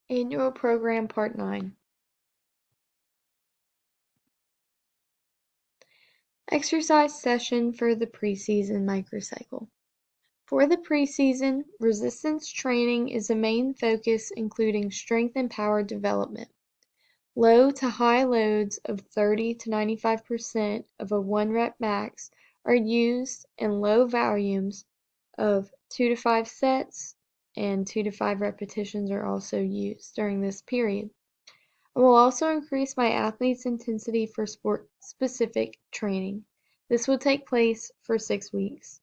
Annual Program Part 9. Exercise session for the preseason microcycle. For the preseason, resistance training is the main focus, including strength and power development. Low to high loads of 30 to 95% of a 1 rep max are used, and low volumes of 2 to 5 sets and 2 to 5 repetitions are also used during this period. I will also increase my athlete's intensity for sport-specific training. This will take place for 6 weeks.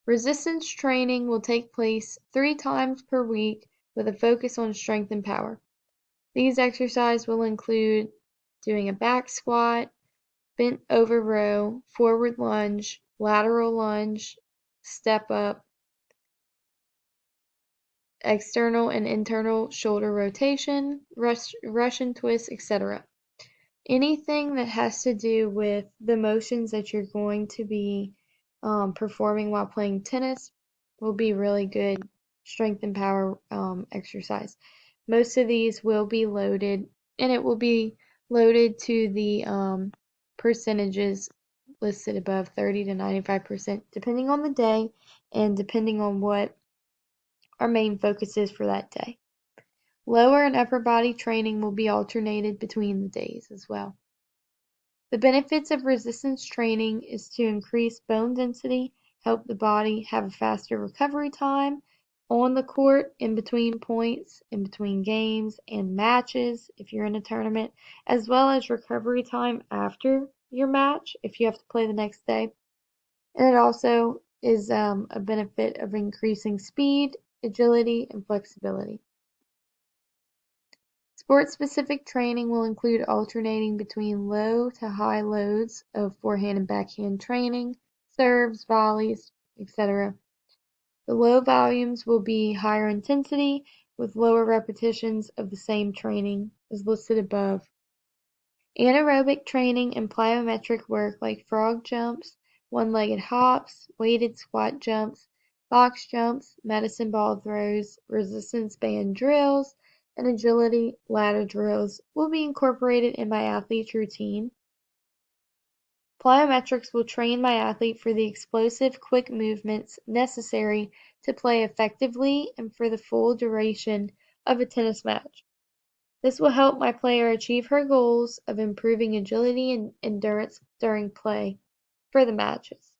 Resistance training will take place 3 times per week with a focus on strength and power. These exercises will include doing a back squat, bent over row, forward lunge, lateral lunge, step up, external and internal shoulder rotation, Russian twist, etc. Anything that has to do with the motions that you're going to be performing while playing tennis will be really good strength and power exercise. Most of these will be loaded, and it will be loaded to the percentages listed above, 30 to 95%, depending on the day and depending on what our main focus is for that day. Lower and upper body training will be alternated between the days as well. The benefits of resistance training is to increase bone density, help the body have a faster recovery time on the court, in between points, in between games and matches if you're in a tournament, as well as recovery time after your match if you have to play the next day. And it also is a benefit of increasing speed, agility, and flexibility. Sport-specific training will include alternating between low to high loads of forehand and backhand training, serves, volleys, etc. The low volumes will be higher intensity with lower repetitions of the same training as listed above. Anaerobic training and plyometric work like frog jumps, one-legged hops, weighted squat jumps, box jumps, medicine ball throws, resistance band drills, and agility ladder drills will be incorporated in my athlete's routine. Plyometrics will train my athlete for the explosive, quick movements necessary to play effectively and for the full duration of a tennis match. This will help my player achieve her goals of improving agility and endurance during play for the matches.